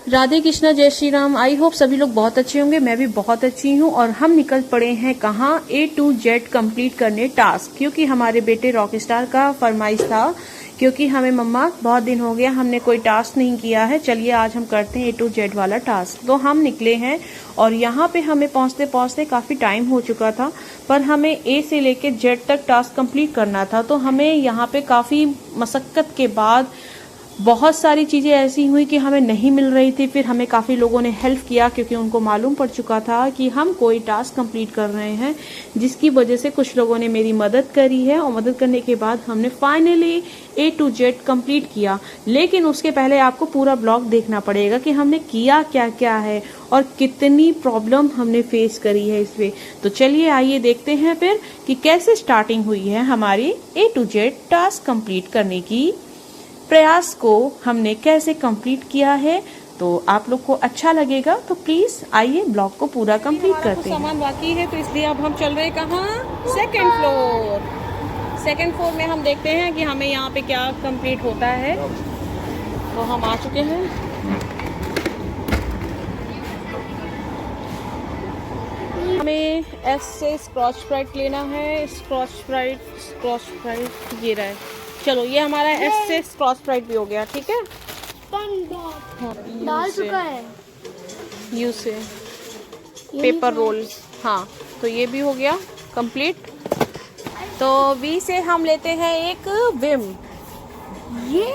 राधे कृष्णा, जय Shri Ram. I hope सभी लोग बहुत अच्छे होंगे। मैं भी बहुत अच्छी हूँ। और हम निकल पड़े हैं कहाँ, A to Z कंप्लीट करने टास्क, क्योंकि हमारे बेटे रॉकस्टार का फरमाइश था। क्योंकि हमें मम्मा बहुत दिन हो गया हमने कोई टास्क नहीं किया है, चलिए आज हम करते हैं A to Z वाला टास्क। तो हम निकले हैं और यहाँ पे हमें पहुँचते पहुँचते काफ़ी टाइम हो चुका था, पर हमें A से लेके Z तक टास्क कंप्लीट करना था। तो हमें यहाँ पे काफ़ी मशक्क़त के बाद बहुत सारी चीज़ें ऐसी हुई कि हमें नहीं मिल रही थी। फिर हमें काफ़ी लोगों ने हेल्प किया, क्योंकि उनको मालूम पड़ चुका था कि हम कोई टास्क कंप्लीट कर रहे हैं, जिसकी वजह से कुछ लोगों ने मेरी मदद करी है। और मदद करने के बाद हमने finally A to Z complete किया। लेकिन उसके पहले आपको पूरा ब्लॉग देखना पड़ेगा कि हमने किया क्या क्या है और कितनी प्रॉब्लम हमने फेस करी है इसमें। तो चलिए आइए देखते हैं फिर कि कैसे स्टार्टिंग हुई है हमारी A to Z task complete करने की। प्रयास को हमने कैसे कंप्लीट किया है, तो आप लोग को अच्छा लगेगा। तो प्लीज आइए ब्लॉग को पूरा कंप्लीट करते हैं। सामान बाकी है, तो इसलिए अब हम चल रहे हैं कहाँ, सेकंड फ्लोर। सेकंड फ्लोर में हम देखते हैं कि हमें यहाँ पे क्या कंप्लीट होता है। तो हम आ चुके हैं। हमें S से स्क्रॉच स्प्राइट लेना है। स्क्रॉच स्प्राइट ये रहा है। चलो ये हमारा S से स्क्रॉच स्प्राइट भी हो गया, ठीक है। डाल चुका है। U से पेपर रोल, हाँ तो ये भी हो गया कंप्लीट। तो V से हम लेते हैं एक विम। ये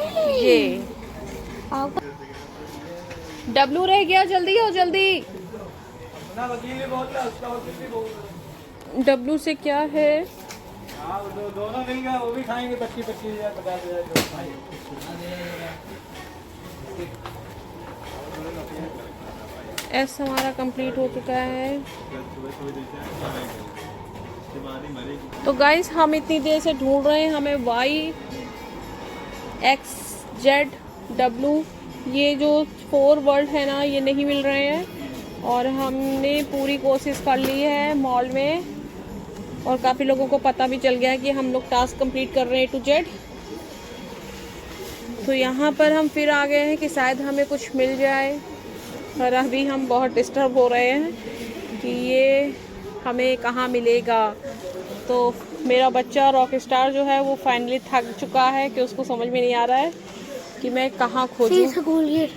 W रह गया, जल्दी हो जल्दी। W से क्या है, दोनों मिल गए, वो भी खाएंगे 25,000 50,000। S हमारा कंप्लीट हो चुका है। तो गाइस हम इतनी देर से ढूंढ रहे हैं, हमें Y X Z W ये जो 4 वर्ड है ना, ये नहीं मिल रहे हैं। और हमने पूरी कोशिश कर ली है मॉल में, और काफ़ी लोगों को पता भी चल गया है कि हम लोग टास्क कंप्लीट कर रहे हैं A to Z। तो यहाँ पर हम फिर आ गए हैं कि शायद हमें कुछ मिल जाए, पर अभी हम बहुत डिस्टर्ब हो रहे हैं कि ये हमें कहाँ मिलेगा। तो मेरा बच्चा रॉकस्टार जो है वो फाइनली थक चुका है कि उसको समझ में नहीं आ रहा है कि मैं कहाँ खोजूं।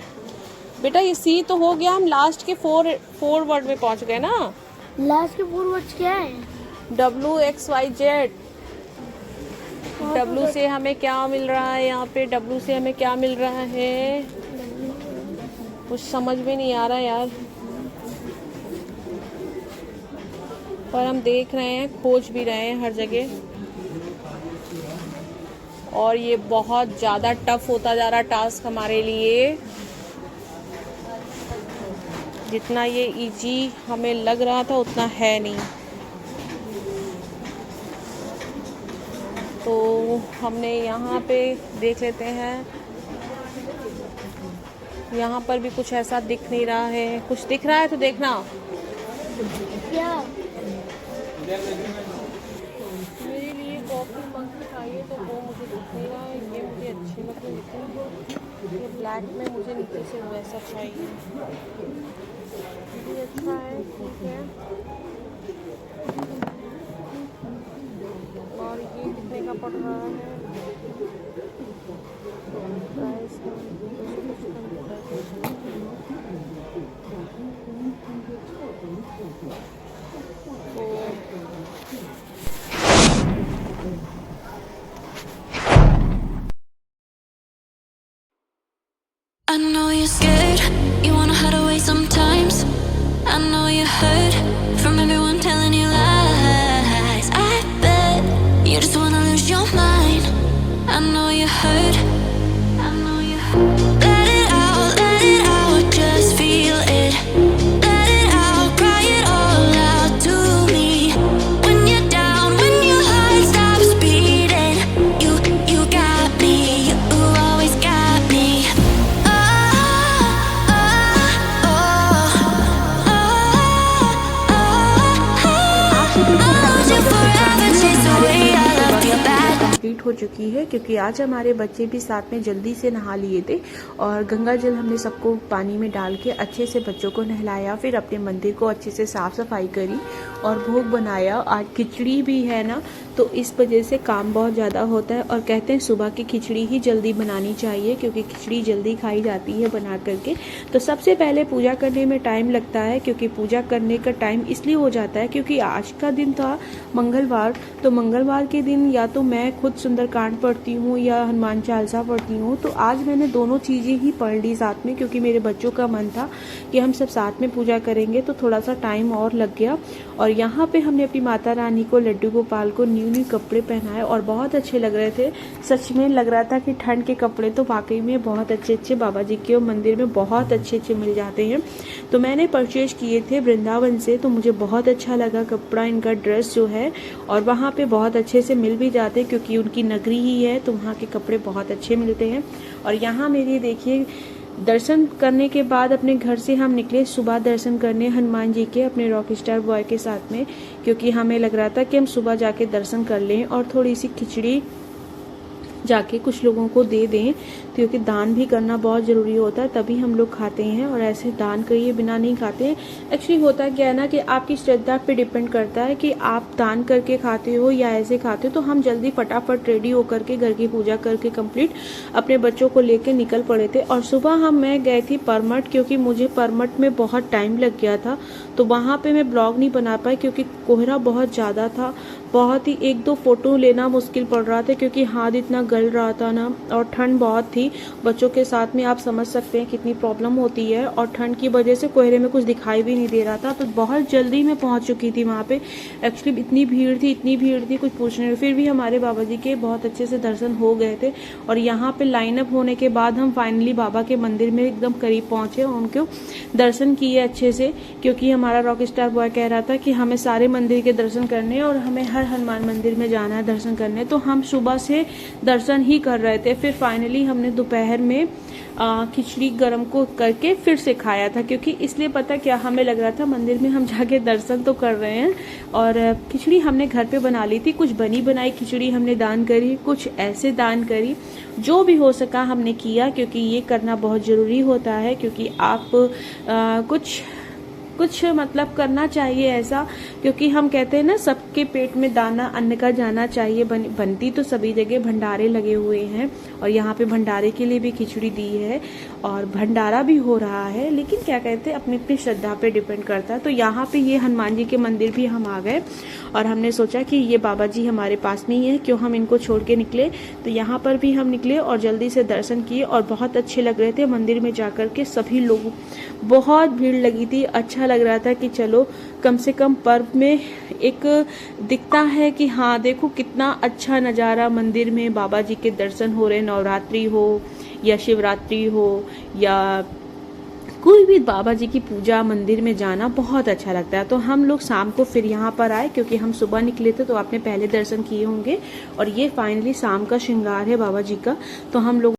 बेटा ये C तो हो गया, हम लास्ट के 4 वर्ड में पहुँच गए ना। लास्ट के 4 वर्ड्स क्या है? W X Y Z। W से हमें क्या मिल रहा है, यहाँ पे W से हमें क्या मिल रहा है, कुछ समझ में नहीं आ रहा यार। पर हम देख रहे हैं, खोज भी रहे हैं हर जगह। और ये बहुत ज़्यादा टफ होता जा रहा टास्क हमारे लिए। जितना ये इजी हमें लग रहा था उतना है नहीं। तो हमने यहाँ पे देख लेते हैं, यहाँ पर भी कुछ ऐसा दिख नहीं रहा है। कुछ दिख रहा है तो देखना। क्या? मेरे लिए कॉफ़ी मग चाहिए, तो वो मुझे दिख नहीं रहा है। ये मुझे अच्छी लग रही है, ये ब्लैक में मुझे नीचे से वैसा चाहिए। ये अच्छा है, ठीक है। और ये कितने का पड़ रहा है, price I know you're scared, you wanna hide away sometimes. I know you're hurt from everyone telling you lies. I bet you just wanna lose your mind. I know you're hurt, I know you're hurt. Let it out, just feel it. Let it out, cry it all out to me. When you're down, when your heart stops beating, you got me, you always got me. Oh, complete हो चुकी है, क्योंकि आज हमारे बच्चे भी साथ में जल्दी से नहा लिए थे और गंगा जल हमने सबको पानी में डाल के अच्छे से बच्चों को नहलाया, फिर अपने मंदिर को अच्छे से साफ सफाई करी और भोग बनाया। आज खिचड़ी भी है ना, तो इस वजह से काम बहुत ज़्यादा होता है और कहते हैं सुबह की खिचड़ी ही जल्दी बनानी चाहिए, क्योंकि खिचड़ी जल्दी खाई जाती है बना करके। तो सबसे पहले पूजा करने में टाइम लगता है, क्योंकि पूजा करने का टाइम इसलिए हो जाता है क्योंकि आज का दिन था मंगलवार। तो मंगलवार के दिन या तो मैं खुद सुंदरकांड पढ़ती हूँ या हनुमान चालीसा पढ़ती हूँ। तो आज मैंने दोनों चीज़ें ही पढ़ ली साथ में, क्योंकि मेरे बच्चों का मन था कि हम सब साथ में पूजा करेंगे, तो थोड़ा सा टाइम और लग गया। और यहाँ पे हमने अपनी माता रानी को, लड्डू गोपाल को न्यू कपड़े पहनाए और बहुत अच्छे लग रहे थे। सच में लग रहा था कि ठंड के कपड़े तो वाकई में बहुत अच्छे बाबा जी के मंदिर में बहुत अच्छे मिल जाते हैं। तो मैंने परचेज किए थे वृंदावन से, तो मुझे बहुत अच्छा लगा कपड़ा, इनका ड्रेस जो है, और वहाँ पे बहुत अच्छे से मिल भी जाते हैं क्योंकि उनकी नगरी ही है, तो वहाँ के कपड़े बहुत अच्छे मिलते हैं। और यहाँ मेरी देखिए दर्शन करने के बाद अपने घर से हम निकले सुबह दर्शन करने हनुमान जी के, अपने रॉक स्टार बॉय के साथ में, क्योंकि हमें लग रहा था कि हम सुबह जाके दर्शन कर लें और थोड़ी सी खिचड़ी जाके कुछ लोगों को दे दें, क्योंकि दान भी करना बहुत ज़रूरी होता है, तभी हम लोग खाते हैं, और ऐसे दान करिए बिना नहीं खाते हैं। एक्चुअली होता क्या है ना कि आपकी श्रद्धा पे डिपेंड करता है कि आप दान करके खाते हो या ऐसे खाते हो। तो हम जल्दी फटाफट रेडी होकर के घर की पूजा करके कंप्लीट अपने बच्चों को लेके निकल पड़े थे। और सुबह मैं गई थी परमठ, क्योंकि मुझे परमठ में बहुत टाइम लग गया था, तो वहाँ पे मैं ब्लॉग नहीं बना पाई क्योंकि कोहरा बहुत ज़्यादा था, बहुत ही 1-2 फोटो लेना मुश्किल पड़ रहा था क्योंकि हाथ इतना गल रहा था ना, और ठंड बहुत थी। बच्चों के साथ में आप समझ सकते हैं कितनी प्रॉब्लम होती है, और ठंड की वजह से कोहरे में कुछ दिखाई भी नहीं दे रहा था। तो बहुत जल्दी मैं पहुंच चुकी थी वहाँ पे। एक्चुअली इतनी भीड़ थी कुछ पूछने में, फिर भी हमारे बाबा जी के बहुत अच्छे से दर्शन हो गए थे। और यहाँ पे लाइनअप होने के बाद हम फाइनली बाबा के मंदिर में एकदम करीब पहुंचे और उनको दर्शन किए अच्छे से, क्योंकि हमारा रॉक स्टार बॉय कह रहा था कि हमें सारे मंदिर के दर्शन करने और हमें हर हनुमान मंदिर में जाना है दर्शन करने। तो हम सुबह से दर्शन ही कर रहे थे। फिर फाइनली हमने दोपहर में खिचड़ी गरम को करके फिर से खाया था, क्योंकि इसलिए पता क्या, हमें लग रहा था मंदिर में हम जाके दर्शन तो कर रहे हैं, और खिचड़ी हमने घर पे बना ली थी। कुछ बनी बनाई खिचड़ी हमने दान करी, कुछ ऐसे दान करी, जो भी हो सका हमने किया, क्योंकि ये करना बहुत ज़रूरी होता है। क्योंकि आप कुछ मतलब करना चाहिए ऐसा, क्योंकि हम कहते हैं ना सबके पेट में दाना अन्न का जाना चाहिए। बनती तो सभी जगह भंडारे लगे हुए हैं, और यहाँ पे भंडारे के लिए भी खिचड़ी दी है और भंडारा भी हो रहा है, लेकिन क्या कहते हैं अपनी अपनी श्रद्धा पे डिपेंड करता है। तो यहाँ पे ये हनुमान जी के मंदिर भी हम आ गए और हमने सोचा कि ये बाबा जी हमारे पास में ही है, क्यों हम इनको छोड़ के निकले। तो यहाँ पर भी हम निकले और जल्दी से दर्शन किए और बहुत अच्छे लग रहे थे। मंदिर में जाकर के सभी लोग, बहुत भीड़ लगी थी, अच्छा लग रहा था कि चलो कम से कम पर्व में एक दिखता है कि हाँ देखो कितना अच्छा नज़ारा मंदिर में बाबा जी के दर्शन हो रहे, नवरात्रि हो या शिवरात्रि हो या कोई भी बाबा जी की पूजा मंदिर में जाना बहुत अच्छा लगता है। तो हम लोग शाम को फिर यहाँ पर आए, क्योंकि हम सुबह निकले थे तो आपने पहले दर्शन किए होंगे, और ये फाइनली शाम का श्रृंगार है बाबा जी का। तो हम लोग